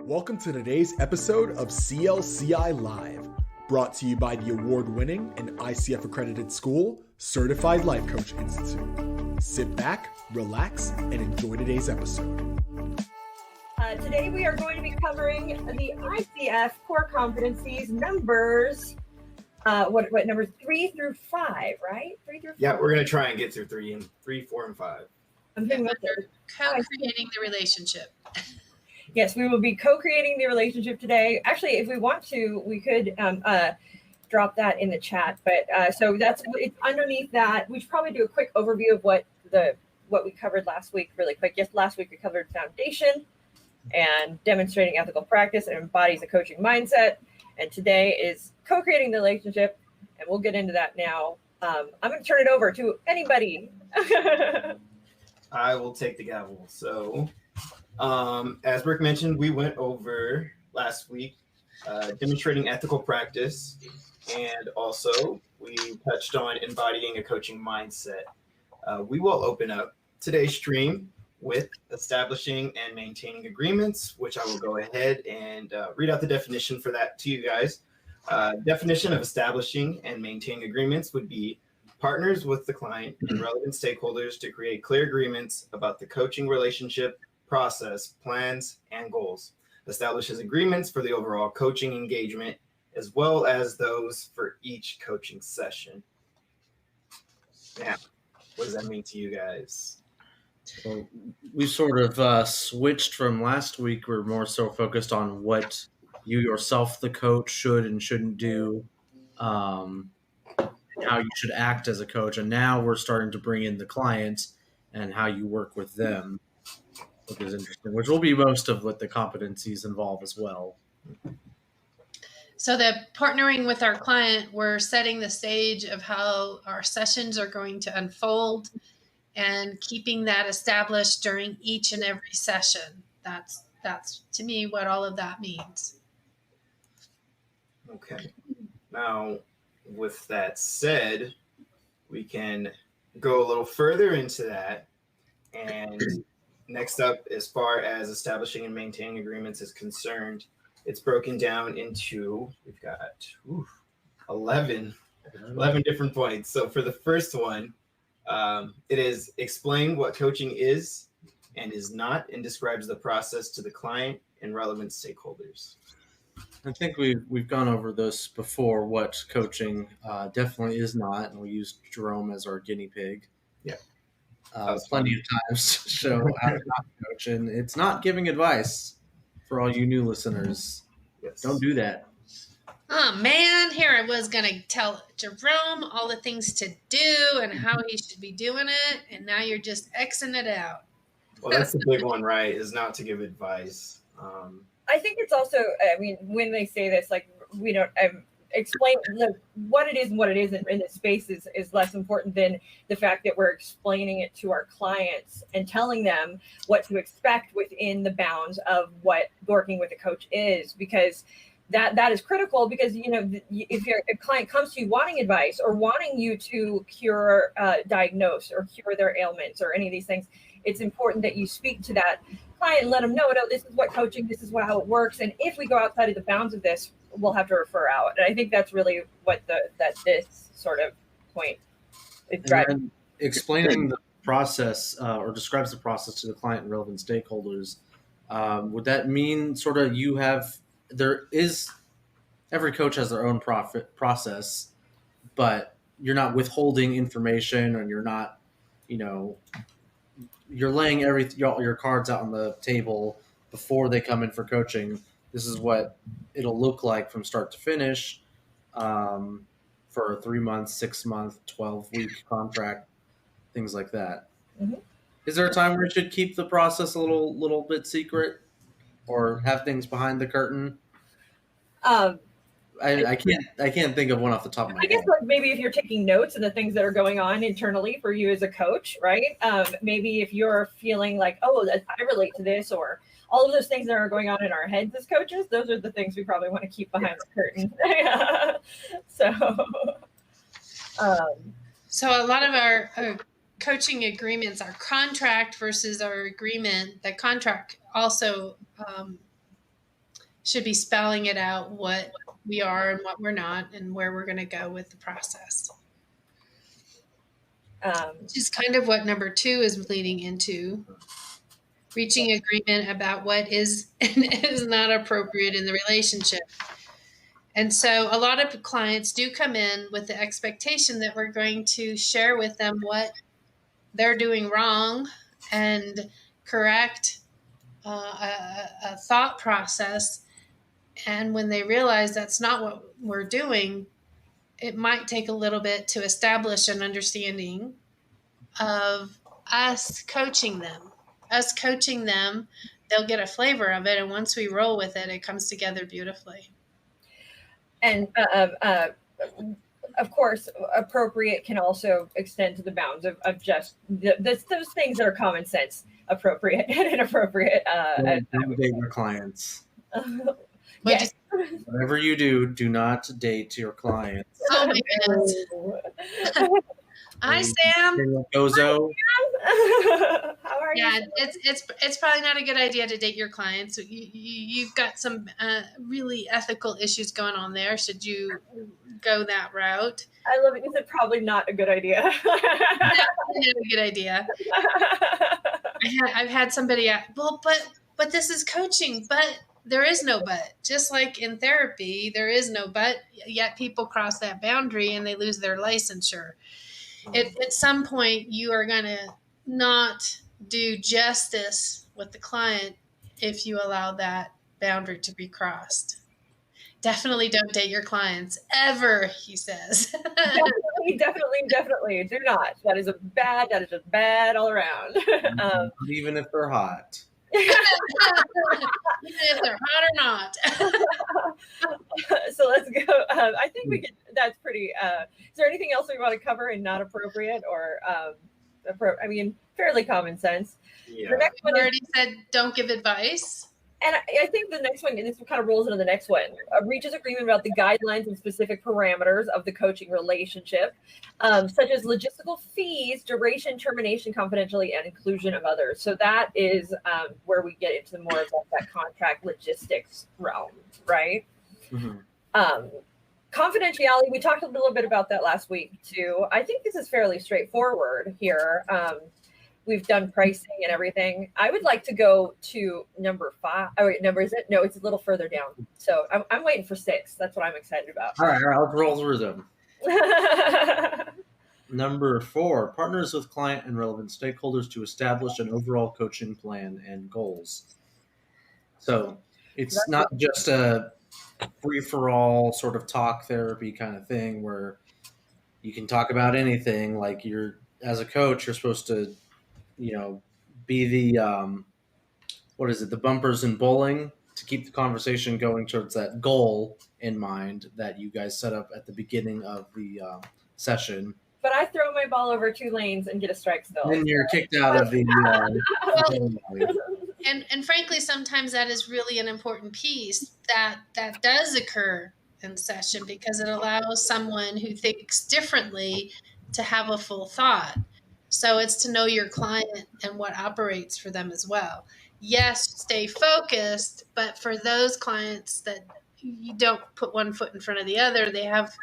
Welcome to today's episode of CLCI Live, brought to you by the award-winning and ICF accredited school, Certified Life Coach Institute. Sit back, relax, and enjoy today's episode. Today we are going to be covering the ICF Core Competencies numbers, what numbers 3 through 5, right? 3 through 5. Yeah, we're going to try and get through 3, 4, and 5. I'm thinking co-creating the relationship. Yes, we will be co-creating the relationship today. Actually, if we want to, we could drop that in the chat. But so that's it's underneath that. We should probably do a quick overview of what we covered last week, really quick. Yes, last week we covered foundation and demonstrating ethical practice and embodies a coaching mindset. And today is co-creating the relationship, and we'll get into that now. I'm going to turn it over to anybody. I will take the gavel. So, as Rick mentioned, we went over last week demonstrating ethical practice, and also we touched on embodying a coaching mindset. We will open up today's stream with establishing and maintaining agreements, which I will go ahead and read out the definition for that to you guys. Definition of establishing and maintaining agreements would be partners with the client and relevant stakeholders to create clear agreements about the coaching relationship, process, plans, and goals. Establishes agreements for the overall coaching engagement, as well as those for each coaching session. Now, what does that mean to you guys? So we sort of switched from last week. We're more so focused on what you yourself, the coach, should and shouldn't do, how you should act as a coach. And now we're starting to bring in the clients and how you work with them, which is interesting, which will be most of what the competencies involve as well. So the partnering with our client, we're setting the stage of how our sessions are going to unfold and keeping that established during each and every session. That's to me what all of that means. Okay. Now, with that said, we can go a little further into that. And next up, as far as establishing and maintaining agreements is concerned, it's broken down into, we've got 11 different points. So for the first one, it is explain what coaching is and is not, and describes the process to the client and relevant stakeholders. I think we've gone over this before, what coaching definitely is not, and we used Jerome as our guinea pig. Yeah. Plenty of times to show how to not coach, and it's not giving advice for all you new listeners. Yes. Don't do that. Oh man, here I was going to tell Jerome all the things to do and how he should be doing it, and now you're just Xing it out. Well, that's the big one, right, is not to give advice. I think it's also, I mean, when they say this, like, we don't explain what it is and what it isn't in this space is less important than the fact that we're explaining it to our clients and telling them what to expect within the bounds of what working with a coach is, because that is critical. Because, you know, if a client comes to you wanting advice or wanting you to diagnose or cure their ailments or any of these things, it's important that you speak to that client and let them know, no, this is what coaching, this is how it works. And if we go outside of the bounds of this, we'll have to refer out. And I think that's really what this sort of point is driving. Explaining the process or describes the process to the client and relevant stakeholders. Would that mean sort of every coach has their own process, but you're not withholding information, and you're not, you're laying your cards out on the table before they come in for coaching. This is what it'll look like from start to finish for a 3-month, 6-month, 12-week contract, things like that. Mm-hmm. Is there a time where you should keep the process a little bit secret or have things behind the curtain? I can't think of one off the top of my head. I guess like maybe if you're taking notes and the things that are going on internally for you as a coach, right? Maybe if you're feeling like, oh, I relate to this, or all of those things that are going on in our heads as coaches, those are the things we probably want to keep behind the curtain. So a lot of our coaching agreements, our contract versus our agreement, the contract also should be spelling it out, what we are and what we're not, and where we're going to go with the process. Which is kind of what number 2 is leading into. Reaching agreement about what is and is not appropriate in the relationship. And so a lot of clients do come in with the expectation that we're going to share with them what they're doing wrong and correct a thought process. And when they realize that's not what we're doing, it might take a little bit to establish an understanding of us coaching them. They'll get a flavor of it. And once we roll with it, it comes together beautifully. And of course, appropriate can also extend to the bounds of just those things that are common sense, appropriate and inappropriate. Don't date your clients. Yes. Whatever you do not date your clients. Oh my goodness. Hi, Sam. Gozo. How are you? Yeah, it's probably not a good idea to date your clients. You've got some really ethical issues going on there. Should you go that route? I love it. You said probably not a good idea. Not a good idea. I've had somebody but this is coaching, but there is no but. Just like in therapy, there is no but, yet people cross that boundary and they lose their licensure. At some point, you are going to not do justice with the client if you allow that boundary to be crossed. Definitely don't date your clients ever, he says. Definitely do not. That is just bad all around. Even if they're hot. Even if they're hot or not. So let's go. I think we could. That's pretty. Is there anything else we want to cover in not appropriate or, fairly common sense? Yeah. The next one already said don't give advice. And I think the next one, and this kind of rolls into the next one, reaches agreement about the guidelines and specific parameters of the coaching relationship, such as logistical fees, duration, termination, confidentiality, and inclusion of others. So that is where we get into more of that contract logistics realm, right? Mm-hmm. Confidentiality, we talked a little bit about that last week too. I think this is fairly straightforward here. We've done pricing and everything. I would like to go to number 5. Oh, wait, number is it? No, it's a little further down. So I'm waiting for 6. That's what I'm excited about. All right, let's roll through them. Number 4, partners with client and relevant stakeholders to establish an overall coaching plan and goals. So it's not just a free-for-all sort of talk therapy kind of thing where you can talk about anything. Like as a coach, you're supposed to be the the bumpers in bowling to keep the conversation going towards that goal in mind that you guys set up at the beginning of the session. But I throw my ball over 2 lanes and get a strike still. Then you're kicked out of the and frankly, sometimes that is really an important piece that does occur in session because it allows someone who thinks differently to have a full thought. So it's to know your client and what operates for them as well. Yes, stay focused, but for those clients that you don't put one foot in front of the other, they have,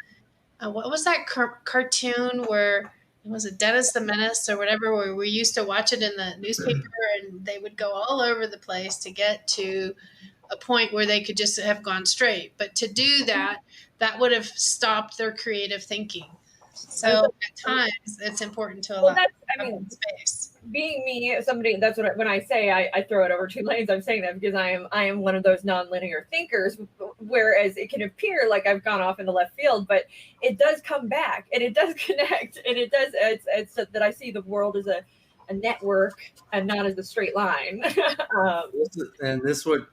what was that cartoon where, was it Dennis the Menace or whatever, where we used to watch it in the newspaper and they would go all over the place to get to a point where they could just have gone straight. But to do that would have stopped their creative thinking. So at times it's important to allow space. Being me, somebody, that's what when I say I throw it over 2 lanes, I'm saying that because I am one of those nonlinear thinkers, whereas it can appear like I've gone off into left field, but it does come back and it does connect and it does, it's that I see the world as a network and not as a straight line. And this what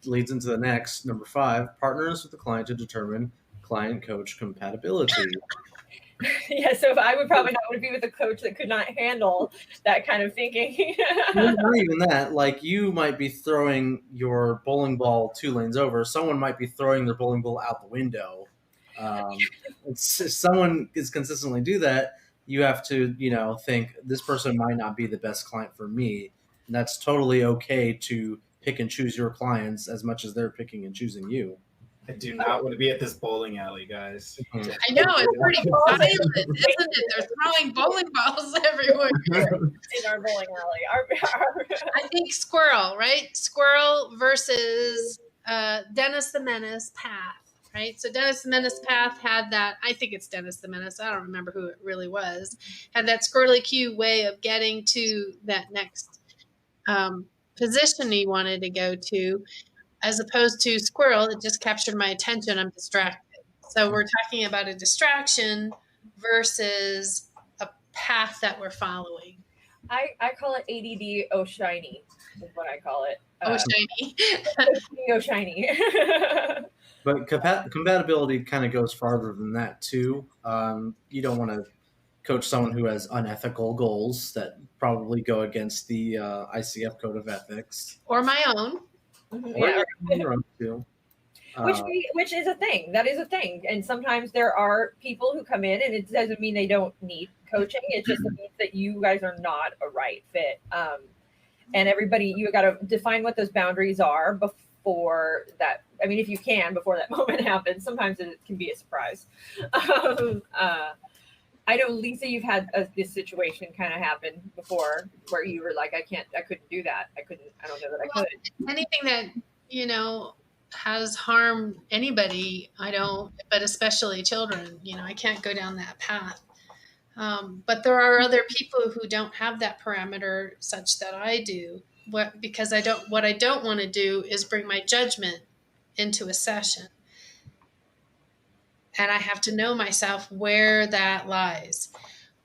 leads into the next, number 5, partners with the client to determine client-coach compatibility. Yeah, so I would probably not want to be with a coach that could not handle that kind of thinking. Not even that. Like, you might be throwing your bowling ball 2 lanes over. Someone might be throwing their bowling ball out the window. If someone is consistently do that, you have to, think this person might not be the best client for me. And that's totally okay to pick and choose your clients as much as they're picking and choosing you. I do not want to be at this bowling alley, guys. I know, it's pretty violent, isn't it? They're throwing bowling balls everywhere. In our bowling alley. I think squirrel, right? Squirrel versus Dennis the Menace path, right? So Dennis the Menace path had that, I think it's Dennis the Menace, I don't remember who it really was, had that squirrely cue way of getting to that next position he wanted to go to, as opposed to squirrel, it just captured my attention, I'm distracted. So we're talking about a distraction versus a path that we're following. I call it ADD oh shiny is what I call it. Shiny. Oh shiny. But compatibility kind of goes farther than that too. You don't want to coach someone who has unethical goals that probably go against the ICF code of ethics. Or my own. Yeah. Your own too. Which is a thing. That is a thing. And sometimes there are people who come in, and it doesn't mean they don't need coaching. It just means that you guys are not a right fit. And everybody, you got to define what those boundaries are before that. I mean, if you can, before that moment happens. Sometimes it can be a surprise. I know, Lisa, you've had this situation kind of happen before where you were like, I couldn't do that. I don't know that I could. Anything that, has harmed anybody, I don't, but especially children, I can't go down that path. But there are other people who don't have that parameter such that I do. What I don't want to do is bring my judgment into a session. And I have to know myself where that lies.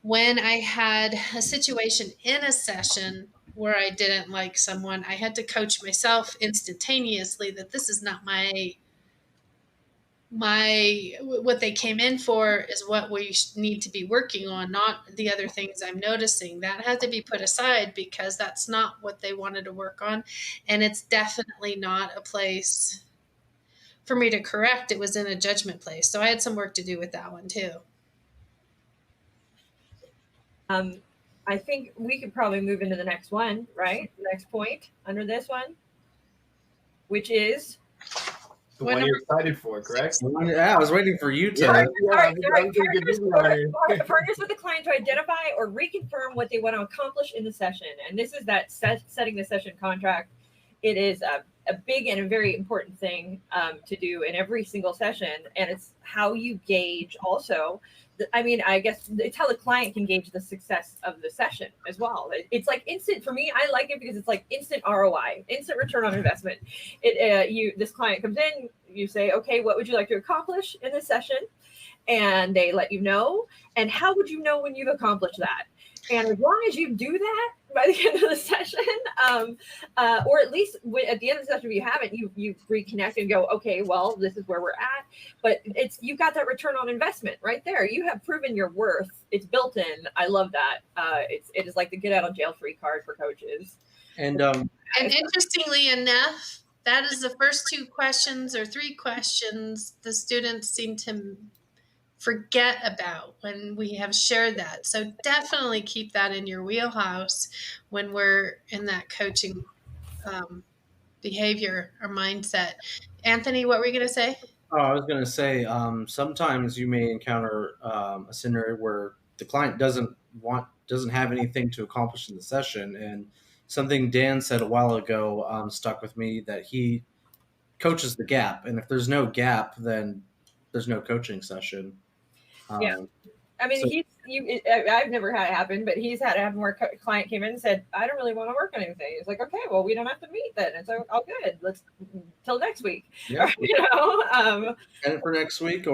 When I had a situation in a session where I didn't like someone, I had to coach myself instantaneously that this is not what they came in for is what we need to be working on, not the other things I'm noticing. That had to be put aside because that's not what they wanted to work on. And it's definitely not a place for me to correct. It was in a judgment place. So I had some work to do with that one too. I think we could probably move into the next one, right? The next point under this one, which is the one you're excited for, correct? Yeah, I was waiting for you to. Partners with the client to identify or reconfirm what they want to accomplish in the session. And this is that setting the session contract. It is a big and a very important thing to do in every single session. And it's how you gauge also. I guess it's how the client can gauge the success of the session as well. It's like instant for me. I like it because it's like instant ROI, instant return on investment. This client comes in, you say, okay, what would you like to accomplish in this session? And they let you know. And how would you know when you've accomplished that? And as long as you do that by the end of the session, or at least at the end of the session, if you haven't, you reconnect and go, okay, well, this is where we're at. But you've got that return on investment right there. You have proven your worth. It's built in. I love that. It is like the get out of jail free card for coaches. And interestingly enough, that is the first 2 questions or 3 questions the students seem to forget about when we have shared that. So definitely keep that in your wheelhouse when we're in that coaching behavior or mindset. Anthony, what were you going to say? Oh, I was going to say, sometimes you may encounter a scenario where the client doesn't have anything to accomplish in the session. And something Dan said a while ago stuck with me, that he coaches the gap. And if there's no gap, then there's no coaching session. Yeah. I mean, I've never had it happen, but he's had it happen where a client came in and said, I don't really want to work on anything. It's like, okay, well, we don't have to meet then. And so, all good. Let's till next week. Yeah. And for next week,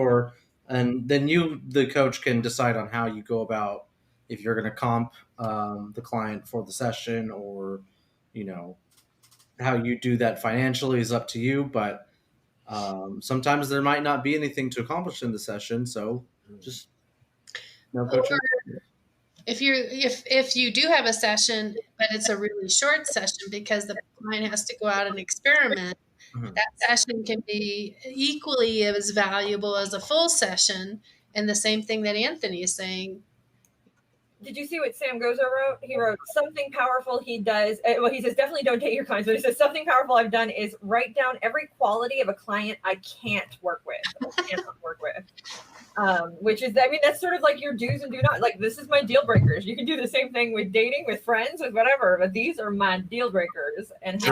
and then the coach can decide on how you go about, if you're going to comp the client for the session, or, how you do that financially is up to you. But sometimes there might not be anything to accomplish in the session. So just no coaching. Or if you do have a session, but it's a really short session because the client has to go out and experiment, that session can be equally as valuable as a full session. And the same thing that Anthony is saying, did you see what Sam Gozo wrote? He wrote something powerful he does. Well, he says, definitely don't date your clients, but he says something powerful I've done is write down every quality of a client I can't work with. I cannot work with. Which is, I mean, that's sort of like your do's and do not. Like, this is my deal breakers. You can do the same thing with dating, with friends, with whatever, but these are my deal breakers. And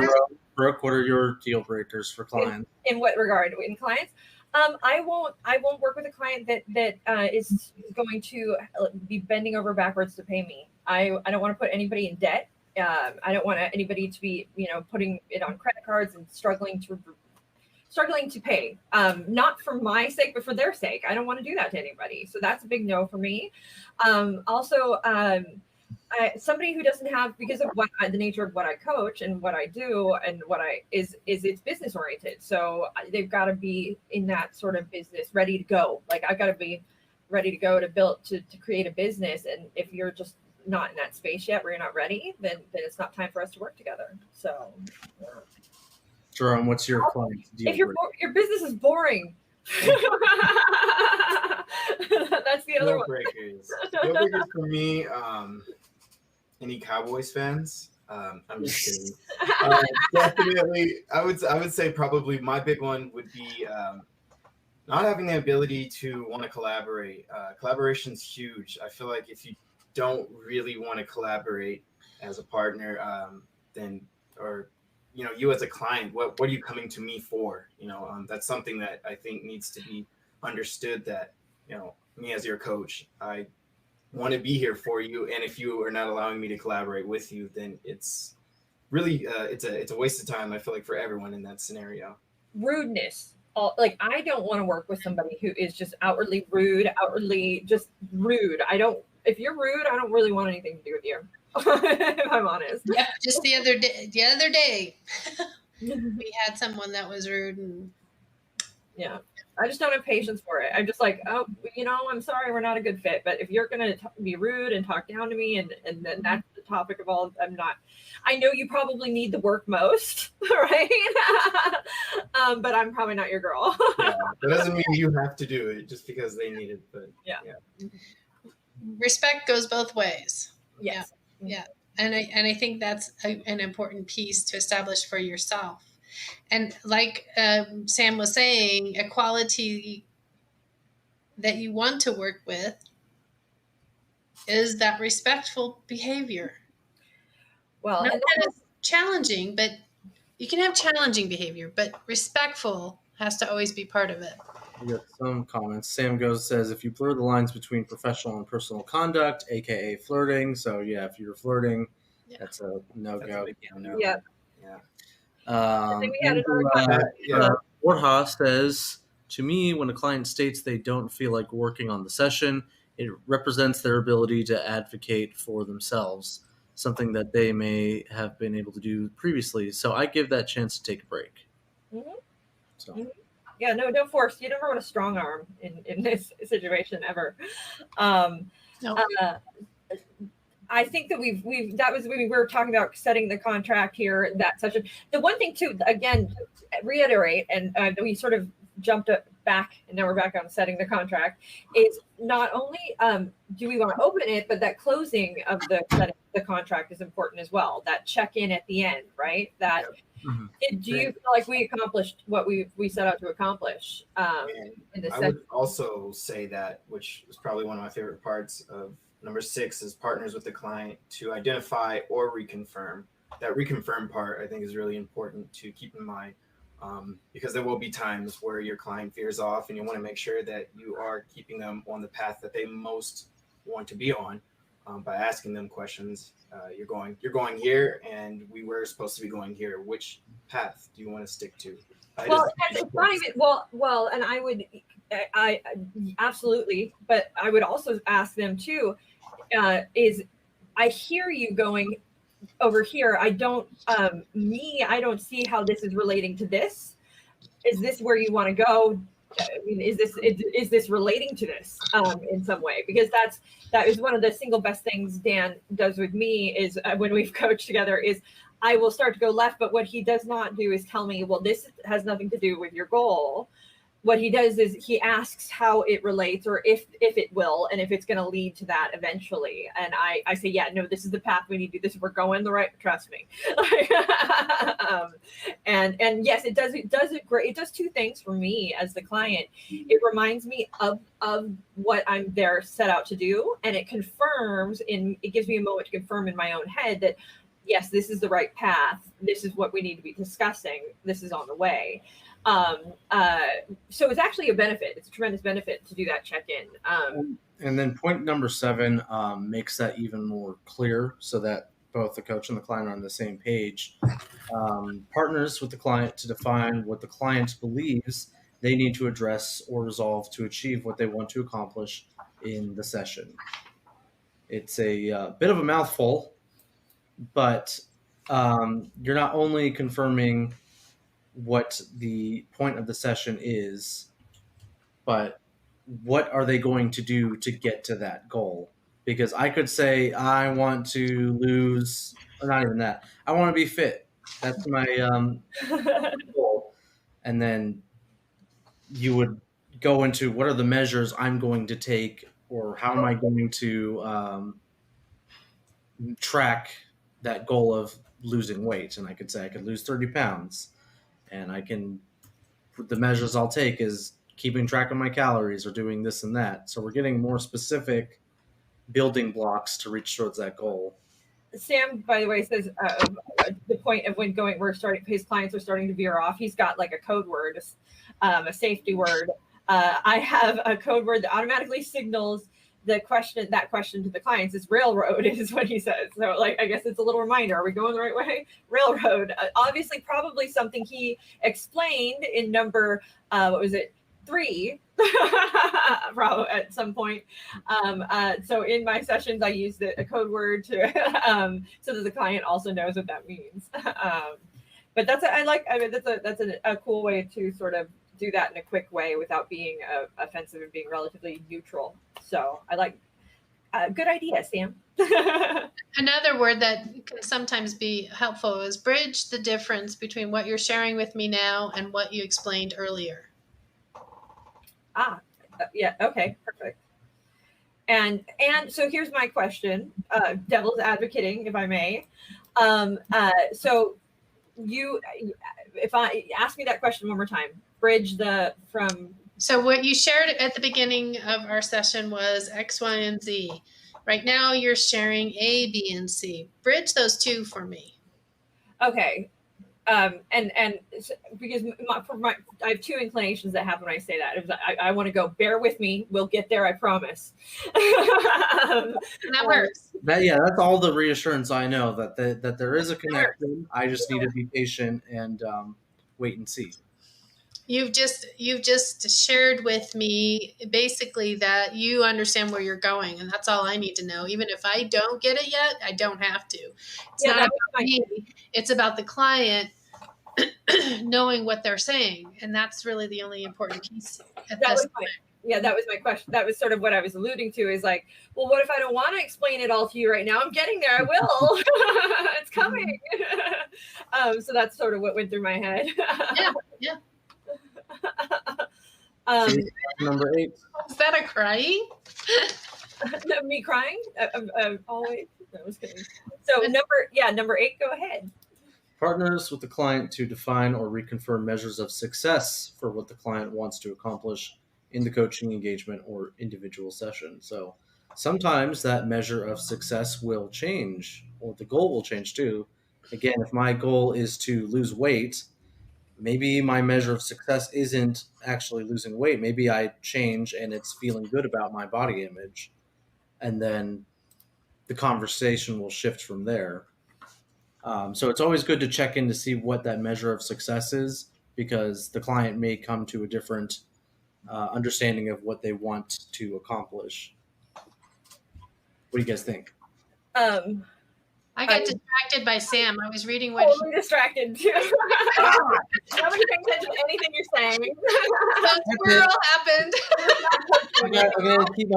Brooke, what are your deal breakers for clients? In what regard? In clients? I won't work with a client that is going to be bending over backwards to pay me. I don't want to put anybody in debt. I don't want anybody to be, putting it on credit cards and struggling to pay. Not for my sake, but for their sake. I don't want to do that to anybody. So that's a big no for me. Also, somebody who doesn't have, because of the nature of what I coach and what I do and is it's business oriented. So they've got to be in that sort of business, ready to go. Like, I've got to be ready to go to create a business. And if you're just not in that space yet, where you're not ready, then it's not time for us to work together. So, yeah. Jerome, what's your client's deal If your business is boring, that's the other Deal one. breakers. Deal breakers for me. Any Cowboys fans? I'm just kidding. Definitely, I would say probably my big one would be not having the ability to want to collaborate. Collaboration's huge. I feel like if you don't really want to collaborate as a partner, then you as a client, what are you coming to me for? That's something that I think needs to be understood, that me as your coach, I want to be here for you, and if you are not allowing me to collaborate with you, then it's really it's a waste of time, I feel like, for everyone in that scenario. Rudeness. Like, I don't want to work with somebody who is just outwardly rude, if you're rude, I don't really want anything to do with you. If I'm honest. Yep, just the other day we had someone that was rude, and yeah, I just don't have patience for it. I'm just like, oh, I'm sorry, we're not a good fit. But if you're going to be rude and talk down to me, and then that's the topic of all, I know you probably need the work most, right? But I'm probably not your girl. Yeah, that doesn't mean you have to do it just because they need it. But yeah. Respect goes both ways. Yes. Yeah. And I think that's an important piece to establish for yourself. And like Sam was saying, a quality that you want to work with is that respectful behavior. Well, not that it's challenging, but you can have challenging behavior, but respectful has to always be part of it. We got some comments. Sam says, if you blur the lines between professional and personal conduct, aka flirting. So yeah, if you're flirting, that's a no-go. No. Yeah. Borja says, to me, when a client states they don't feel like working on the session, it represents their ability to advocate for themselves, something that they may have been able to do previously. So I give that chance to take a break. Mm-hmm. So. Mm-hmm. Yeah, no, don't force. You never want a strong arm in this situation ever. No. I think that we were talking about setting the contract here, that session. The one thing too, again, reiterate, and we sort of jumped back, and now we're back on setting the contract, is not only do we want to open it, but that closing of the contract is important as well. That check-in at the end, right? That. Yep. Mm-hmm. Do you feel like we accomplished what we set out to accomplish? In this I would also say that, which is probably one of my favorite parts of number 6, is partners with the client to identify or reconfirm. That reconfirm part, I think, is really important to keep in mind, because there will be times where your client veers off, and you want to make sure that you are keeping them on the path that they most want to be on, by asking them questions. You're going here, and we were supposed to be going here. Which path do you want to stick to? Well, it's not even well, and I absolutely, but I would also ask them too. Is I hear you going over here. I don't see how this is relating to this. Is this where you want to go? I mean, is this relating to this in some way? Because that is one of the single best things Dan does with me is when we've coached together is I will start to go left, but what he does not do is tell me, well, this has nothing to do with your goal. what he does is he asks how it relates, or if it will, and if it's going to lead to that eventually. And I say, yeah, no, this is the path we need to do. This, we're going the right, trust me. And yes, it does it great. It does two things for me as the client. It reminds me of what I'm there set out to do, and it gives me a moment to confirm in my own head that yes, this is the right path. This is what we need to be discussing. This is on the way. So it's actually a benefit. It's a tremendous benefit to do that check-in. And then point number 7 makes that even more clear so that both the coach and the client are on the same page. Partners with the client to define what the client believes they need to address or resolve to achieve what they want to accomplish in the session. It's a bit of a mouthful, but you're not only confirming what the point of the session is, but what are they going to do to get to that goal? Because I could say, I want to lose, or not even that, I want to be fit. That's my goal. And then you would go into what are the measures I'm going to take, or how am I going to track that goal of losing weight? And I could say I could lose 30 pounds. And the measures I'll take is keeping track of my calories or doing this and that. So we're getting more specific building blocks to reach towards that goal. Sam, by the way, says the point of when his clients are starting to veer off, he's got like a code word, a safety word. I have a code word that automatically signals that question to the clients. Is railroad is what he says. So like, I guess it's a little reminder. Are we going the right way? Railroad. Obviously, probably something he explained in number, 3, probably at some point. So in my sessions, I use a code word to, so that the client also knows what that means. But that's a cool way to sort of do that in a quick way without being offensive and being relatively neutral. So I like, good idea, Sam. Another word that can sometimes be helpful is bridge the difference between what you're sharing with me now and what you explained earlier. Yeah. Okay. Perfect. And so here's my question, devil's advocating, if I may. So if I ask me that question one more time, bridge So what you shared at the beginning of our session was X, Y, and Z. Right now you're sharing A, B, and C. Bridge those two for me. Okay. And because I have 2 inclinations that happen when I say that. It was, I want to go, bear with me. We'll get there. I promise. That works. That's all the reassurance I know that there is a connection. I just need to be patient and wait and see. You've just shared with me basically that you understand where you're going, and that's all I need to know. Even if I don't get it yet, I don't have to. It's not about me. It's about the client knowing what they're saying, and that's really the only important piece at this point. That was my question. That was sort of what I was alluding to, is like, well, what if I don't want to explain it all to you right now? I'm getting there. I will. It's coming. So that's sort of what went through my head. Yeah. Number 8. Is that a crying? Me crying? Always. No, I was kidding. So number 8, go ahead. Partners with the client to define or reconfirm measures of success for what the client wants to accomplish in the coaching engagement or individual session. So sometimes that measure of success will change, or the goal will change too. Again, if my goal is to lose weight, maybe my measure of success isn't actually losing weight. Maybe I change and it's feeling good about my body image. And then the conversation will shift from there. So it's always good to check in to see what that measure of success is, because the client may come to a different understanding of what they want to accomplish. What do you guys think? I got distracted by Sam. I was reading what totally distracted too. Nobody paying attention to anything you're saying. The squirrel happened. I'm going to keep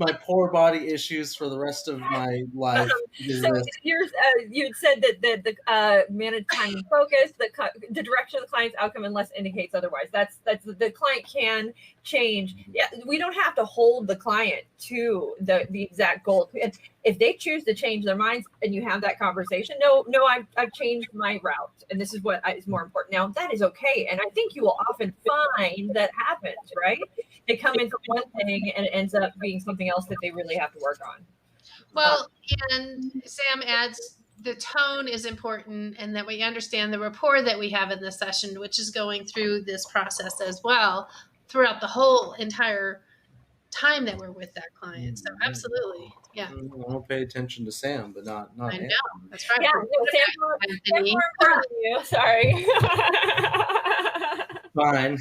my poor body issues for the rest of my life. So you had said that the manage time and focus, the direction of the client's outcome, unless indicates otherwise. That's the client can change. Yeah, we don't have to hold the client to the exact goal. If they choose to change their minds and you have that conversation, no, I've changed my route and this is what is more important now. That is okay, and I think you will often find that happens. Right? They come into one thing and it ends up being something else that they really have to work on. Well, and Sam adds the tone is important and that we understand the rapport that we have in the session, which is going through this process as well throughout the whole entire time that we're with that client. So absolutely. Yeah. I'll pay attention to Sam, but not I Anthony. know. That's right. Yeah, Sam's more important than you. Sorry. Fine.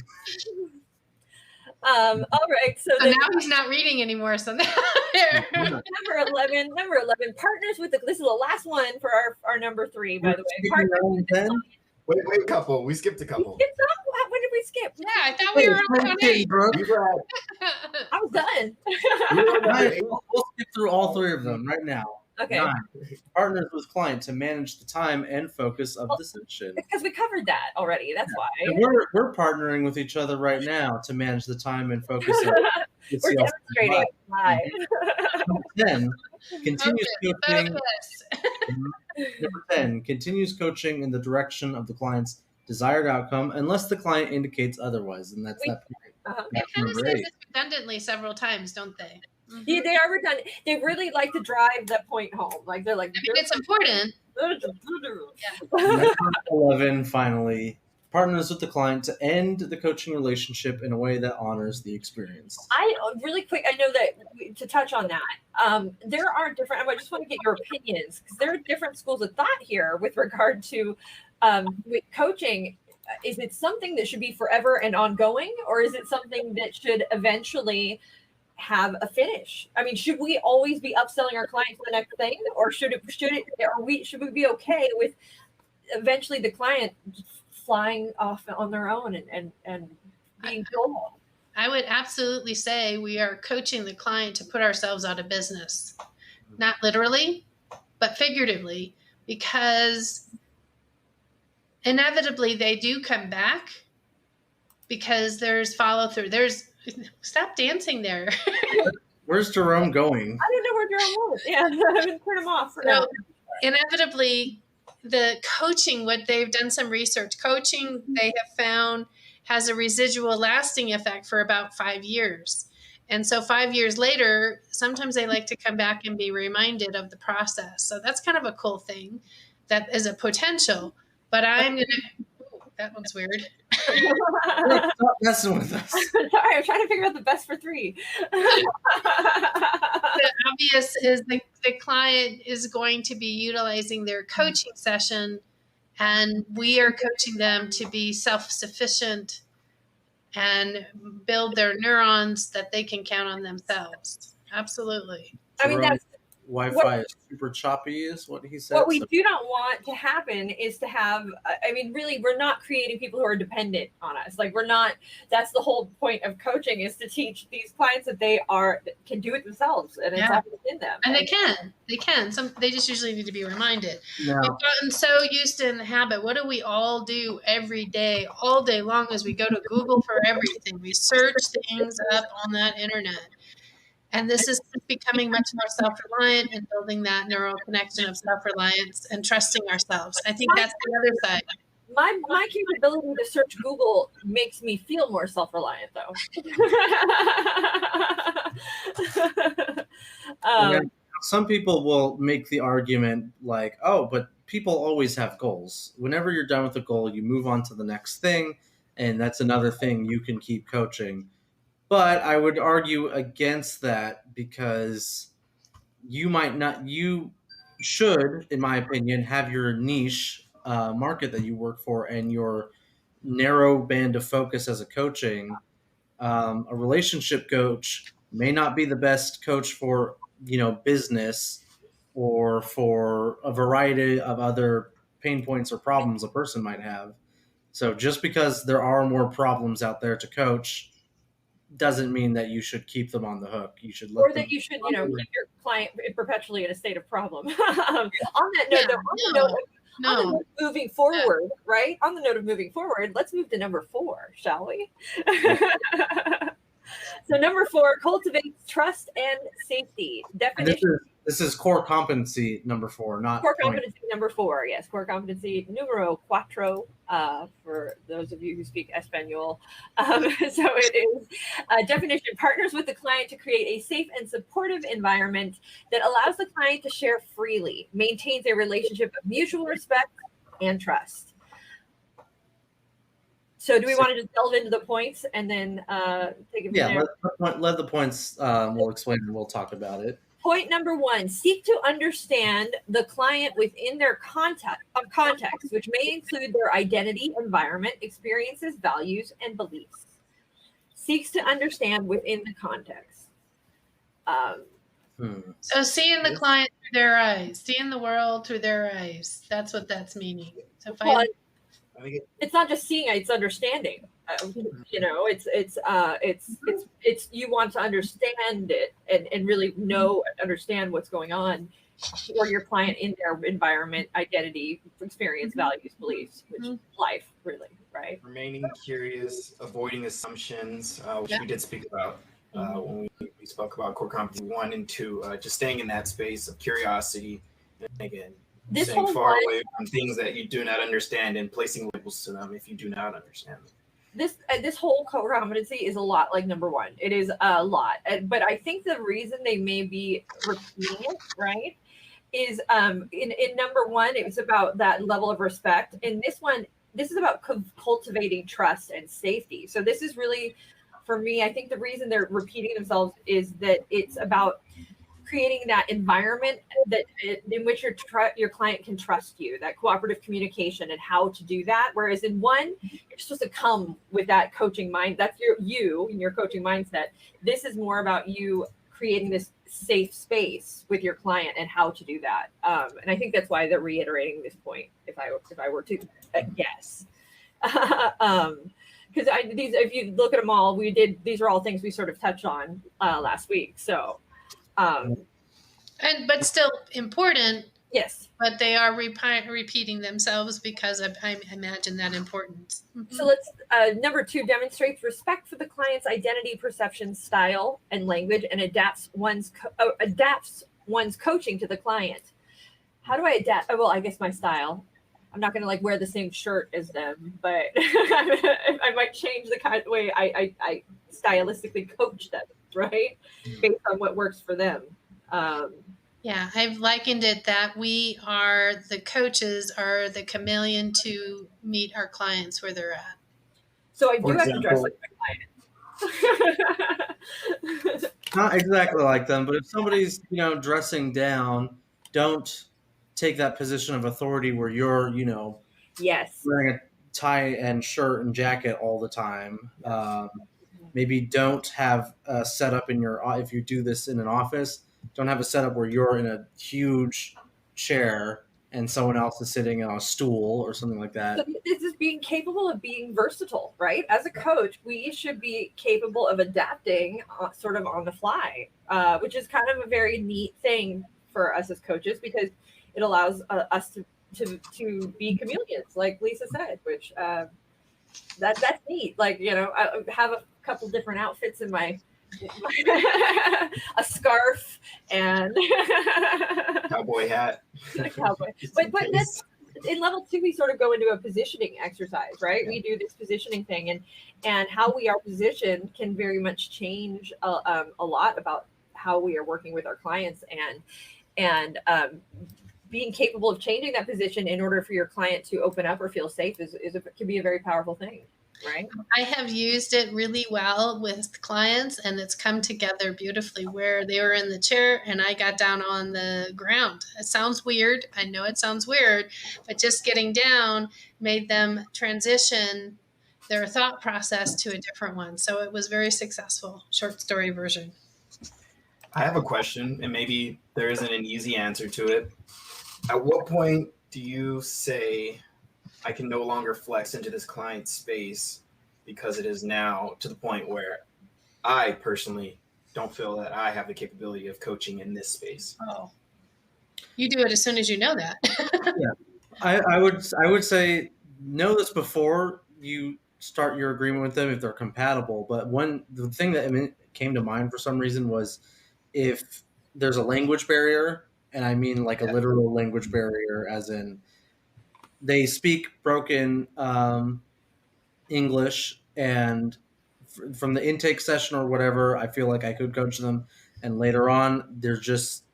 All right. So now he's not reading anymore. So now number 11, partners with this is the last one for our number 3, by the way. Partners with the client. Wait, couple. We skipped a couple. When did we skip? Yeah, I thought we were on 8. I was done. We'll skip through all 3 of them right now. Okay. 9. Partners with client to manage the time and focus of the session. Because we covered that already. That's why. And we're partnering with each other right now to manage the time and focus of we're demonstrating live. 10. Continues coaching. Number 10. Continues coaching in the direction of the client's desired outcome unless the client indicates otherwise. And that's that point. They kind of say this redundantly several times, don't they? Mm-hmm. Yeah, they are redundant. They really like to drive that point home. Like they're like, it's important. Number 11, finally, partners with the client to end the coaching relationship in a way that honors the experience. Really quick, I know that to touch on that, there are different, I just want to get your opinions because there are different schools of thought here with regard to with coaching. Is it something that should be forever and ongoing, or is it something that should eventually have a finish? I mean, should we always be upselling our clients to the next thing, or should we be okay with eventually the client flying off on their own and being solo? I would absolutely say we are coaching the client to put ourselves out of business, not literally, but figuratively, because inevitably they do come back because there's follow through. Stop dancing there. Where's Jerome going? I don't know where Jerome was. Yeah, I'm going to turn him off for now. Inevitably, the coaching, what they've done some research, coaching they have found has a residual lasting effect for about 5 years. And so 5 years later, sometimes they like to come back and be reminded of the process. So that's kind of a cool thing that is a potential. But I'm going to, that one's weird. Stop messing with us. Sorry, I'm trying to figure out the best for 3. The obvious is the client is going to be utilizing their coaching session, and we are coaching them to be self-sufficient and build their neurons that they can count on themselves. Absolutely. I mean, that's Wi-Fi is super choppy is what he said. What we do not want to happen is to have, I mean, really, we're not creating people who are dependent on us. Like that's the whole point of coaching, is to teach these clients that they can do it themselves and it's happening in them. And they can. They just usually need to be reminded. Yeah. We've gotten so used to in the habit. What do we all do every day, all day long, as we go to Google for everything? We search things up on that internet. And this is becoming much more self-reliant and building that neural connection of self-reliance and trusting ourselves. I think that's the other side. My capability to search Google makes me feel more self-reliant, though. Some people will make the argument like, oh, but people always have goals. Whenever you're done with a goal, you move on to the next thing, and that's another thing you can keep coaching. But I would argue against that because you should, in my opinion, have your niche market that you work for and your narrow band of focus as a coaching. A relationship coach may not be the best coach for, business or for a variety of other pain points or problems a person might have. So just because there are more problems out there to coach doesn't mean that you should keep them on the hook. You should or that you should, keep your client perpetually in a state of problem. On that note, on the note of moving forward, right? On the note of moving forward, let's move to number 4, shall we? So number 4, cultivates trust and safety. Definition. This is core competency number 4, not core competency number 4. Yes, core competency numero 4. For those of you who speak Espanol, so it is definition: partners with the client to create a safe and supportive environment that allows the client to share freely, maintains a relationship of mutual respect and trust. So do we want to just delve into the points and then take it from there? Let the points, we'll explain and we'll talk about it. Point number 1, seek to understand the client within their context, which may include their identity, environment, experiences, values, and beliefs. Seeks to understand within the context. So seeing the client through their eyes, seeing the world through their eyes. That's what that's meaning. So if it's not just seeing it, it's understanding. It's you want to understand it and really understand what's going on for your client in their environment, identity, experience, values, beliefs, which is life, really, right? Remaining curious, avoiding assumptions, which we did speak about when we spoke about core competency 1 and 2, just staying in that space of curiosity, and again, staying far away from things that you do not understand and placing labels to them if you do not understand them. This whole core competency is a lot like number 1. It is a lot, but I think the reason they may be repeating it, right, is in number 1 it was about that level of respect. In this one, this is about cultivating trust and safety. So this is really, for me, I think the reason they're repeating themselves is that it's about creating that environment in which your client can trust you, that cooperative communication and how to do that. Whereas in 1, you're supposed to come with that coaching mind. That's you and your coaching mindset. This is more about you creating this safe space with your client and how to do that. And I think that's why they're reiterating this point. If I were to guess, because if you look at them all, these are all things we sort of touched on last week. So. But still important. Yes. But they are repeating themselves because I imagine that importance. Mm-hmm. So let's number 2, demonstrates respect for the client's identity, perception, style, and language, and adapts one's coaching to the client. How do I adapt? Well, I guess my style. I'm not going to wear the same shirt as them, but I might change the kind of way I stylistically coach them, right? Based on what works for them. I've likened it that the coaches are the chameleon to meet our clients where they're at. So I do have to dress like my client. Not exactly like them, but if somebody's, dressing down, don't take that position of authority where you're, yes, wearing a tie and shirt and jacket all the time. Maybe don't have a setup if you do this in an office, don't have a setup where you're in a huge chair and someone else is sitting on a stool or something like that. So this is being capable of being versatile, right? As a coach, we should be capable of adapting sort of on the fly, which is kind of a very neat thing for us as coaches, because it allows us to be chameleons, like Lisa said, which that's neat. I have a couple different outfits in my a scarf and cowboy hat. But that's in level 2. We sort of go into a positioning exercise, right? We do this positioning thing, and how we are positioned can very much change a lot about how we are working with our clients, and being capable of changing that position in order for your client to open up or feel safe can be a very powerful thing, right? I have used it really well with clients, and it's come together beautifully, where they were in the chair and I got down on the ground. It sounds weird. I know it sounds weird, but just getting down made them transition their thought process to a different one. So it was very successful. Short story version. I have a question, and maybe there isn't an easy answer to it. At what point do you say, I can no longer flex into this client space because it is now to the point where I personally don't feel that I have the capability of coaching in this space. Oh, you do it as soon as you know that. I would say know this before you start your agreement with them if they're compatible. But the thing that came to mind for some reason was if there's a language barrier, and I mean like a literal language barrier, as in they speak broken English, and from the intake session or whatever, I feel like I could coach them, and later on there's just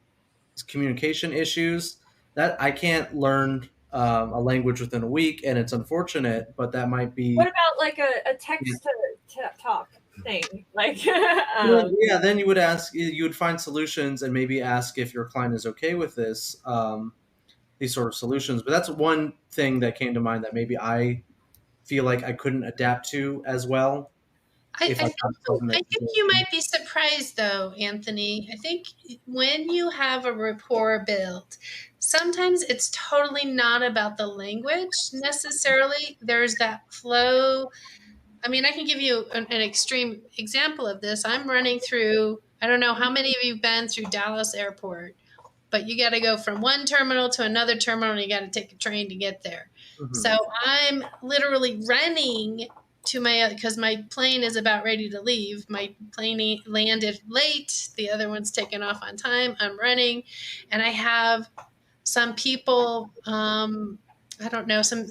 communication issues that I can't learn a language within a week, and it's unfortunate, but that might be. What about like a text to talk thing? Like, Yeah, then you would find solutions and maybe ask if your client is okay with this, these sort of solutions. But that's one thing that came to mind that maybe I feel like I couldn't adapt to as well. I If I think got something that you might be surprised, though, Anthony. I think when you have a rapport built, sometimes it's totally not about the language necessarily. There's that flow. I mean, I can give you an extreme example of this. I'm running through, I don't know how many of you have been through Dallas Airport, but you got to go from one terminal to another terminal and you got to take a train to get there. Mhm. So I'm literally running to because my plane is about ready to leave. My plane landed late. The other one's taken off on time. I'm running, and I have some people, I don't know, some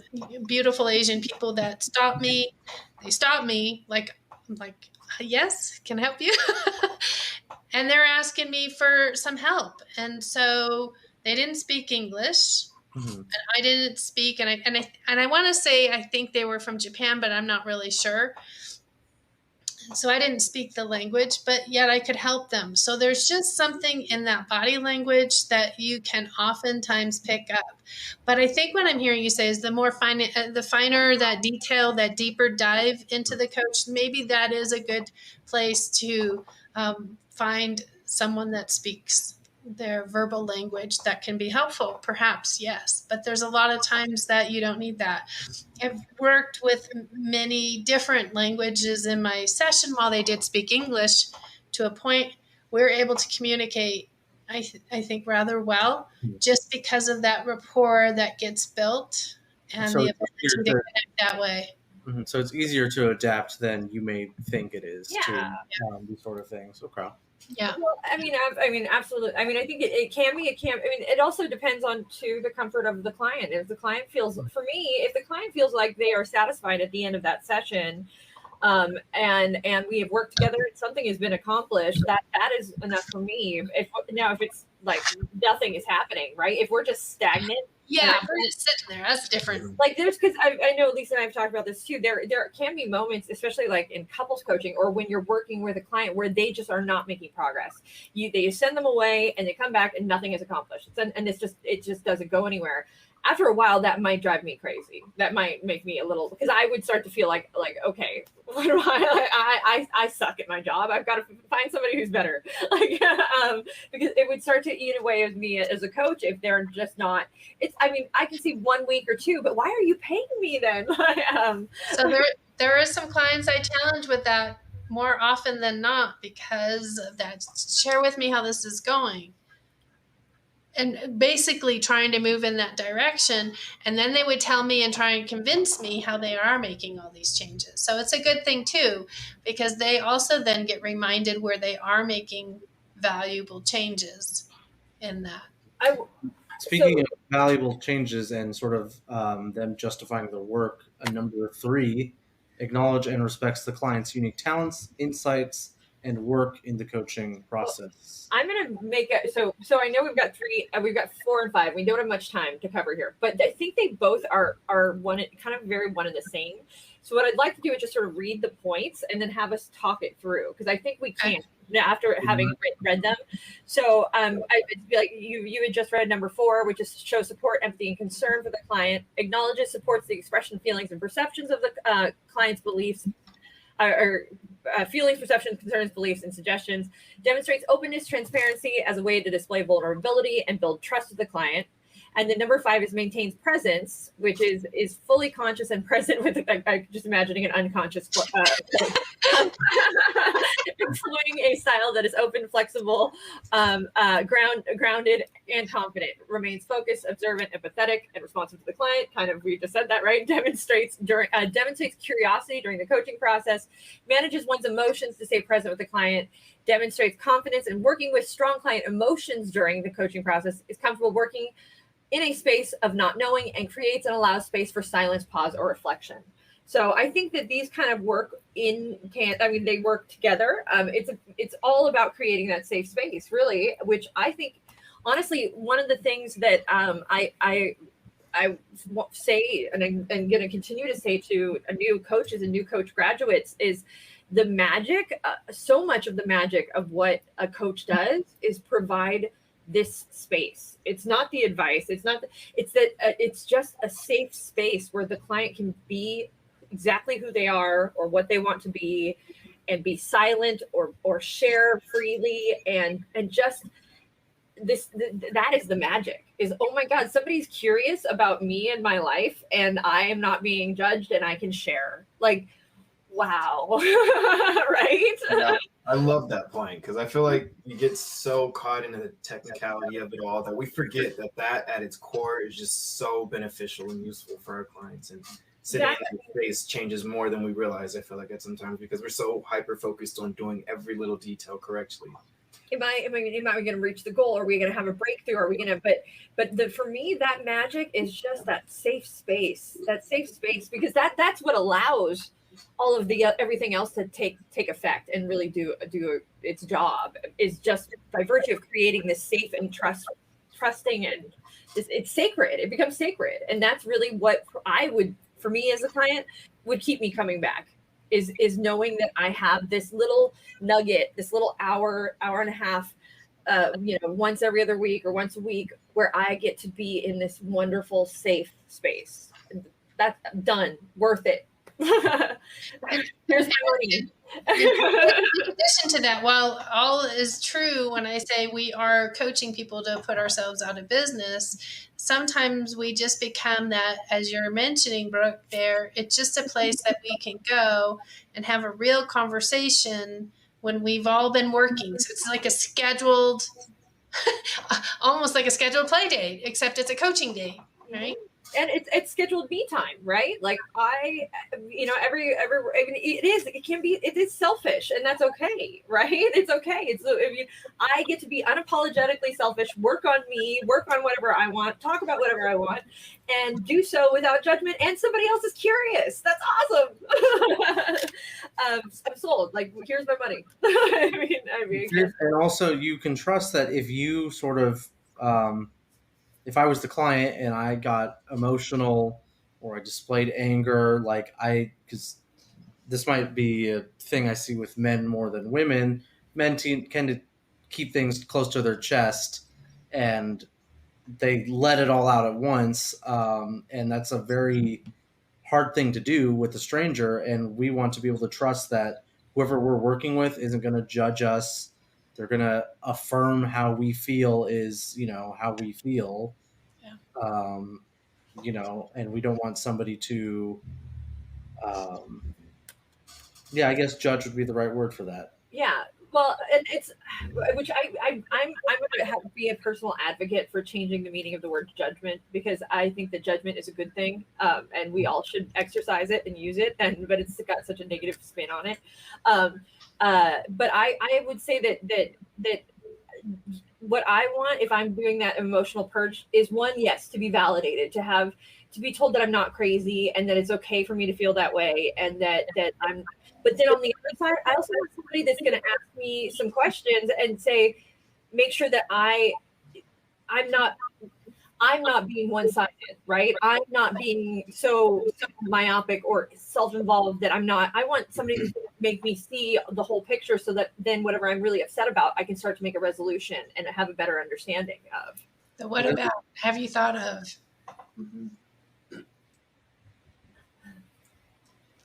beautiful Asian people that stop me. They stop me like, yes, can I help you? And they're asking me for some help. And so they didn't speak English. Mhm. And I didn't speak, and I want to say I think they were from Japan, but I'm not really sure. So I didn't speak the language, but yet I could help them. So there's just something in that body language that you can oftentimes pick up. But I think what I'm hearing you say is the finer that detail, that deeper dive into the coach, maybe that is a good place to find someone that speaks their verbal language that can be helpful. Perhaps, yes. But there's a lot of times that you don't need that. I've worked with many different languages in my session while they did speak English to a point we were able to communicate, I think, rather well, just because of that rapport that gets built and So the it's ability easier to to- connect that way. Mhm. So it's easier to adapt than you may think it is Yeah. to these sort of things. Okay. Yeah. well, I mean, absolutely. I mean, I think it can be. It can. I mean, it also depends on the comfort of the client. If the client feels, for me, if the client feels like they are satisfied at the end of that session, and we have worked together and something has been accomplished, that is enough for me. If it's like nothing is happening, right? If we're just stagnant. Yeah, if we're just sitting there, that's different. Like there's, because I know Lisa and I have talked about this too. There can be moments, especially like in couples coaching or when you're working with a client, where they just are not making progress. They send them away and they come back and nothing is accomplished. And it just doesn't go anywhere. After a while, that might drive me crazy. That might make me a little, because I would start to feel like okay, what do I suck at my job. I've got to find somebody who's better. Like, because it would start to eat away at me as a coach if they're just not. I mean, I can see 1 week or two, but why are you paying me then? So there are some clients I challenge with that more often than not because of that. Share with me how this is going. And basically trying to move in that direction. And then they would tell me and try and convince me how they are making all these changes. So it's a good thing too, because they also then get reminded where they are making valuable changes in that. Speaking of valuable changes and sort of them justifying their work, number 3, acknowledge and respects the client's unique talents, insights, and work in the coaching process. I'm gonna make it so I know we've got 3, we've got 4 and 5. We don't have much time to cover here, but I think they both are one, kind of very one and the same. So what I'd like to do is just sort of read the points and then have us talk it through, because I think we can after having read them. So I'd be like, you had just read number 4, which is show support, empathy, and concern for the client, acknowledges, supports the expression, feelings, and perceptions of the client's beliefs, feelings, perceptions, concerns, beliefs, and suggestions, demonstrates openness, transparency as a way to display vulnerability and build trust with the client, And then number 5 is maintains presence, which is fully conscious and present with, I'm just imagining an unconscious employing a style that is open, flexible, grounded, and confident. Remains focused, observant, empathetic, and responsive to the client. Kind of, we just said that, right? Demonstrates curiosity during the coaching process. Manages one's emotions to stay present with the client. Demonstrates confidence in working with strong client emotions during the coaching process. Is comfortable working in a space of not knowing, and creates and allows space for silence, pause, or reflection. So I think that these kind of work they work together. It's all about creating that safe space, really, which I think, honestly, one of the things that I say, and I'm going to continue to say to new coaches and new coach graduates, is the magic, so much of the magic of what a coach does is provide this space. It's not the advice. It's just a safe space where the client can be exactly who they are or what they want to be, and be silent or share freely, and just that is the magic. Is, oh my God, somebody's curious about me and my life, and I am not being judged, and I can share. Like, wow. Right? Yeah, I love that point, because I feel like we get so caught in the technicality of it all that we forget that at its core is just so beneficial and useful for our clients. And sitting in that space changes more than we realize, I feel like, at sometimes, because we're so hyper focused on doing every little detail correctly. Am I going to reach the goal? Are we going to have a breakthrough? Are we going to, for me, that magic is just that safe space, because that's what allows all of the everything else to take effect and really do its job, is just by virtue of creating this safe and trusting, and it's sacred. It becomes sacred. And that's really what for me as a client, would keep me coming back, is knowing that I have this little nugget, this little hour and a half, once every other week or once a week, where I get to be in this wonderful, safe space. That's done. Worth it. Here's my money. In addition to that, while all is true when I say we are coaching people to put ourselves out of business, sometimes we just become that, as you're mentioning, Brooke, there, it's just a place that we can go and have a real conversation when we've all been working. So it's like a scheduled, almost like a scheduled play date, except it's a coaching date, right? And it's scheduled me time, right? Like it is selfish, and that's okay, right? It's okay. I get to be unapologetically selfish, work on me, work on whatever I want, talk about whatever I want, and do so without judgment. And somebody else is curious. That's awesome. I'm sold. Like, here's my money. I mean, and also you can trust that if you sort of, if I was the client and I got emotional or I displayed anger, because this might be a thing I see with men more than women. Men tend to keep things close to their chest, and they let it all out at once. And that's a very hard thing to do with a stranger. And we want to be able to trust that whoever we're working with isn't going to judge us. They're going to affirm how we feel is, how we feel. Yeah. And we don't want somebody to, I guess judge would be the right word for that. Yeah. Well, and it's, which I'm going to be a personal advocate for changing the meaning of the word judgment, because I think that judgment is a good thing, and we all should exercise it and use it. But it's got such a negative spin on it. But I would say that what I want, if I'm doing that emotional purge, is one, yes, to be validated, to be told that I'm not crazy, and that it's okay for me to feel that way, and that I'm. But then on the other side, I also want somebody that's going to ask me some questions and say, make sure that I'm not being one-sided, right? I'm not being so myopic or self-involved that I want somebody to make me see the whole picture, so that then whatever I'm really upset about, I can start to make a resolution and have a better understanding of. So what about, have you thought of? Mm-hmm.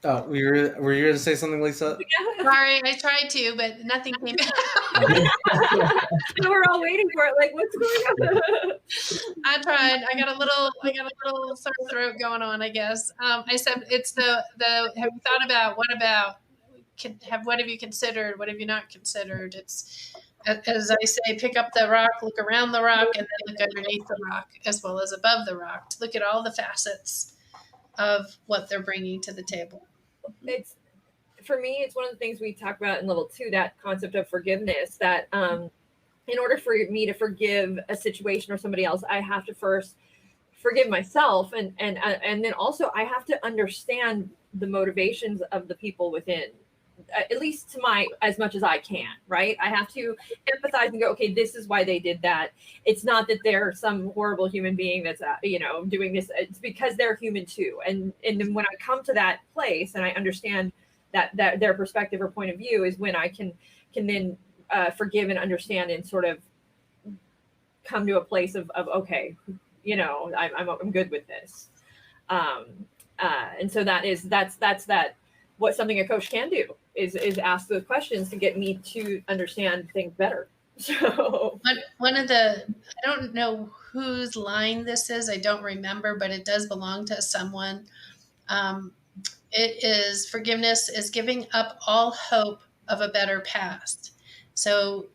Oh, were you going to say something, Lisa? Sorry, I tried to, but nothing came out. And we're all waiting for it. Like, what's going on? I tried. I got a little sore throat going on, I guess. I said it's the have you thought about what have you considered? What have you not considered? It's, as I say, pick up the rock, look around the rock, and then look underneath the rock as well as above the rock to look at all the facets of what they're bringing to the table. It's, for me, it's one of the things we talk about in level 2, that concept of forgiveness, that in order for me to forgive a situation or somebody else, I have to first forgive myself. And then also I have to understand the motivations of the people within, at least to as much as I can, right? I have to empathize and go, okay, this is why they did that. It's not that they're some horrible human being that's, doing this. It's because they're human too. And then when I come to that place and I understand that their perspective or point of view, is when I can then forgive and understand and sort of come to a place of okay, I'm good with this. And so that's what something a coach can do is ask those questions to get me to understand things better. So one of the, I don't know whose line this is, I don't remember, but it does belong to someone. It is, forgiveness is giving up all hope of a better past. So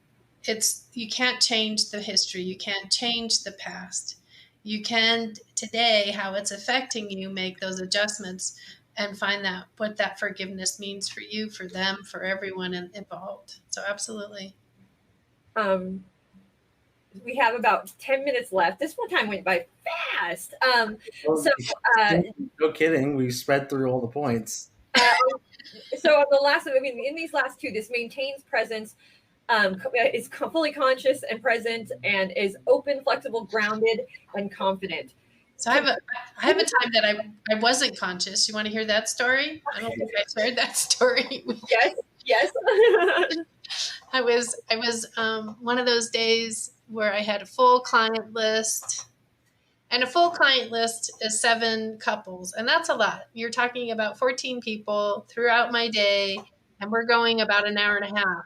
you can't change the history. You can't change the past. You can today, how it's affecting you, make those adjustments and find that what that forgiveness means for you, for them, for everyone involved. So absolutely. We have about 10 minutes left. This one time went by fast. No kidding. We spread through all the points. So on the last, in these last 2, this maintains presence, is fully conscious and present, and is open, flexible, grounded, and confident. So I have a time that I wasn't conscious. You want to hear that story? I don't think I shared that story. Yes. I was one of those days where I had a full client list, and a full client list is 7 couples, and that's a lot. You're talking about 14 people throughout my day, and we're going about an hour and a half.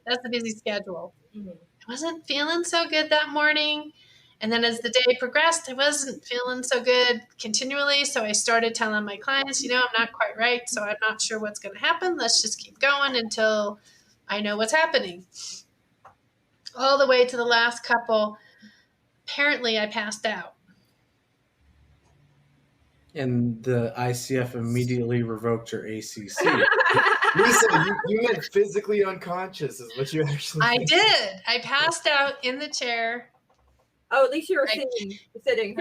That's a busy schedule. Mm-hmm. I wasn't feeling so good that morning. And then as the day progressed, I wasn't feeling so good continually. So I started telling my clients, I'm not quite right. So I'm not sure what's going to happen. Let's just keep going until I know what's happening. All the way to the last couple. Apparently I passed out. And the ICF immediately revoked your ACC. Lisa, you meant physically unconscious is what you actually I did. I passed out in the chair. Oh, at least you were sitting.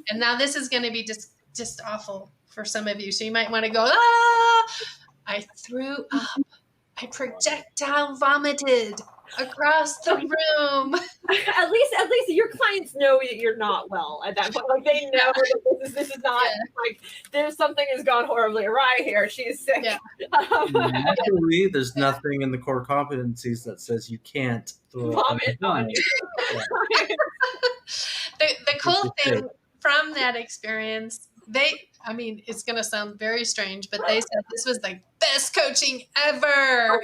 And now this is going to be just awful for some of you. So you might want to go, I threw up. I projectile vomited across the room. At least your clients know that you're not well at that point. Like, they know that this is not like there's something has gone horribly awry here. She's sick. Yeah. Actually, there's nothing in the core competencies that says you can't vomit on you. The cool thing from that experience, it's going to sound very strange, but they said this was the best coaching ever.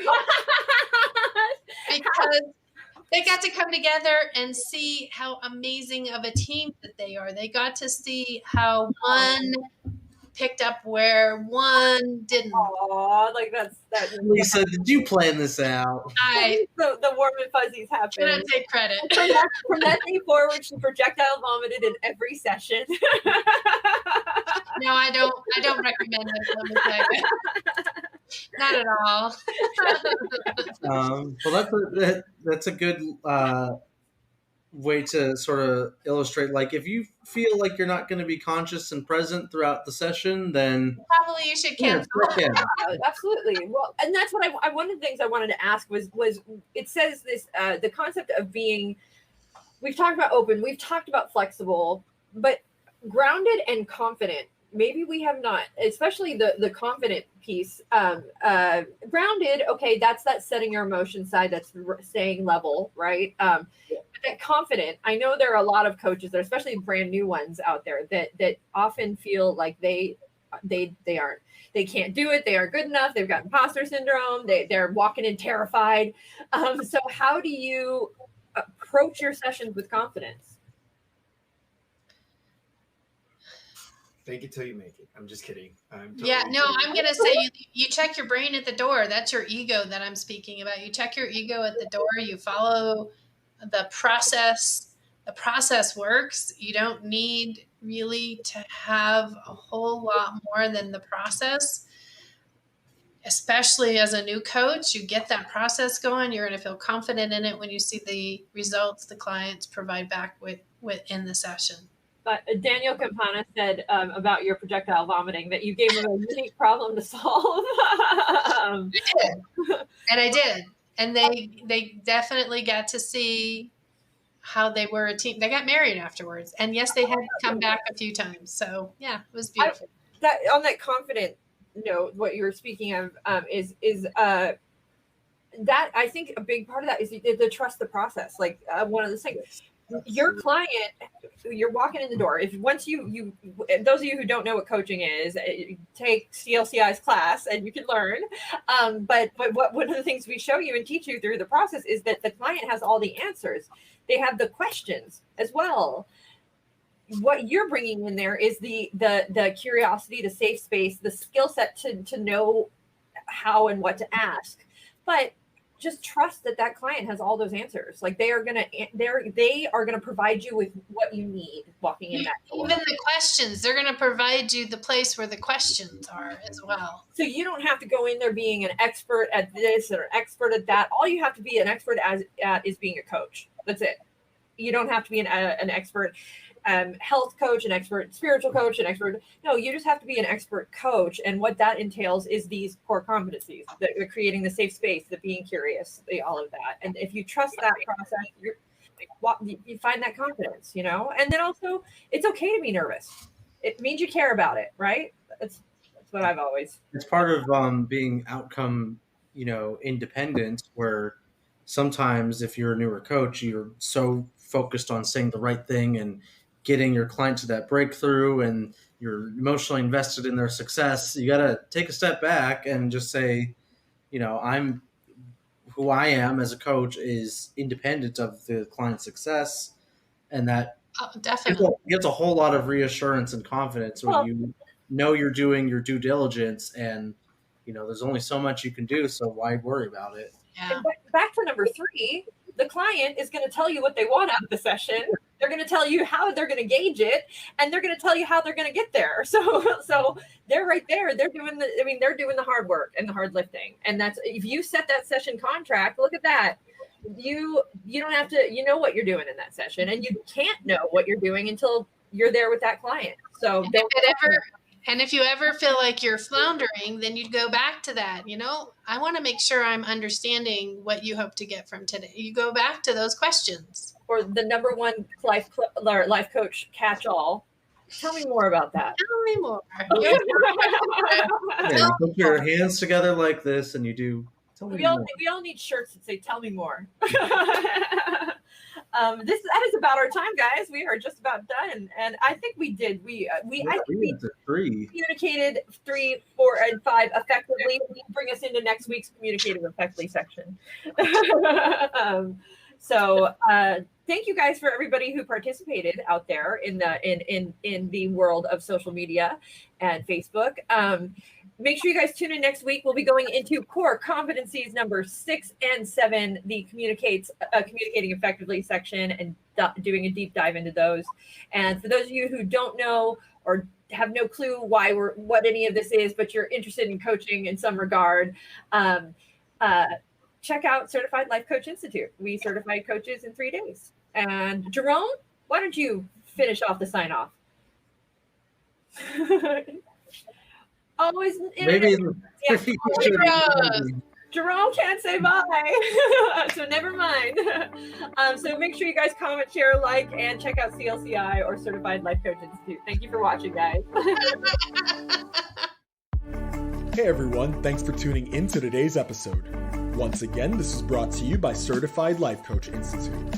Because they got to come together and see how amazing of a team that they are. They got to see how one picked up where one didn't. Aww, like that's. Lisa, did you plan this out? The warm and fuzzies happen. I take credit. From that day forward, she projectile vomited in every session. No, I don't recommend it. Not at all. Well, that's a good way to sort of illustrate. Like, if you feel like you're not going to be conscious and present throughout the session, then probably you should cancel. Yeah, absolutely. Well, and that's what one of the things I wanted to ask was it says this the concept of being. We've talked about open. We've talked about flexible, but grounded and confident. Maybe we have not, especially the confident piece. Grounded, okay, that's that setting your emotion side, that's staying level, right? But that confident, I know there are a lot of coaches, especially brand new ones out there, that often feel like they they aren't, they can't do it. They aren't good enough. They've got imposter syndrome. They're walking in terrified. So how do you approach your sessions with confidence? Fake it till you make it. I'm just kidding. I'm going to say you check your brain at the door. That's your ego that I'm speaking about. You check your ego at the door. You follow the process. The process works. You don't need really to have a whole lot more than the process. Especially as a new coach, you get that process going. You're going to feel confident in it when you see the results the clients provide back within the session. But Daniel Campana said about your projectile vomiting that you gave him a unique problem to solve. I did. And they definitely got to see how they were a team. They got married afterwards. And yes, they had to come back a few times. So yeah, it was beautiful. On that confident note, what you were speaking of is that I think a big part of that is to trust the process. Like one of the things. Your client, you're walking in the door. If once you those of you who don't know what coaching is, take CLCI's class and you can learn. But one of the things we show you and teach you through the process is that the client has all the answers. They have the questions as well. What you're bringing in there is the curiosity, the safe space, the skill set to know how and what to ask. But just trust that client has all those answers. Like they are gonna provide you with what you need walking in that door. Even the questions, they're gonna provide you the place where the questions are as well. So you don't have to go in there being an expert at this or an expert at that. All you have to be an expert at is being a coach. That's it. You don't have to be an expert health coach, an expert spiritual coach, an expert. No, you just have to be an expert coach. And what that entails is these core competencies, the creating the safe space, the being curious, all of that. And if you trust that process, you find that confidence, and then also it's okay to be nervous. It means you care about it, right? That's what I've always. It's part of being outcome, independent, where sometimes if you're a newer coach, you're so focused on saying the right thing and getting your client to that breakthrough, and you're emotionally invested in their success. You got to take a step back and just say, I'm who I am as a coach is independent of the client's success. And that definitely gets a whole lot of reassurance and confidence when you know you're doing your due diligence, and, there's only so much you can do. So why worry about it? Yeah. Back to number 3, the client is going to tell you what they want out of the session. They're going to tell you how they're going to gauge it, and they're going to tell you how they're going to get there. So they're right there. They're doing the hard work and the hard lifting. And that's, if you set that session contract, look at that. You don't have to, what you're doing in that session, and you can't know what you're doing until you're there with that client. So and if you ever feel like you're floundering, then you'd go back to that. I want to make sure I'm understanding what you hope to get from today. You go back to those questions. Or the number one life coach catch-all. Tell me more about that. Tell me more. You put your hands together like this, and you do. Tell me more. We all need shirts that say "Tell me more." That is about our time, guys. We are just about done, and I think we did. I think we communicated 3, 4, and 5 effectively. Bring us into next week's communicative effectively section. So thank you guys for everybody who participated out there in the world of social media and Facebook. Make sure you guys tune in next week. We'll be going into core competencies number 6 and 7, the communicating effectively section, and doing a deep dive into those. And for those of you who don't know or have no clue what any of this is, but you're interested in coaching in some regard, check out Certified Life Coach Institute. We certify coaches in 3 days. And Jerome, why don't you finish off the sign off? Always maybe Jerome can't say bye. So never mind. So make sure you guys comment, share, like, and check out CLCI or Certified Life Coach Institute. Thank you for watching, guys. Hey everyone, thanks for tuning in to today's episode. Once again, this is brought to you by Certified Life Coach Institute.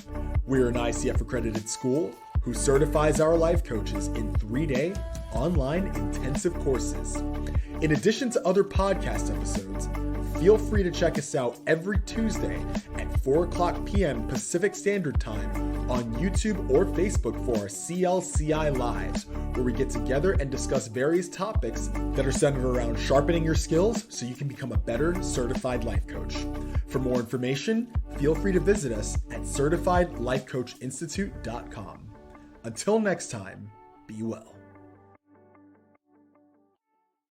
We're an ICF accredited school who certifies our life coaches in 3-day online intensive courses. In addition to other podcast episodes, feel free to check us out every Tuesday at 4:00 p.m. Pacific Standard Time on YouTube or Facebook for our CLCI Lives, where we get together and discuss various topics that are centered around sharpening your skills so you can become a better certified life coach. For more information, feel free to visit us at certifiedlifecoachinstitute.com. Until next time, be well.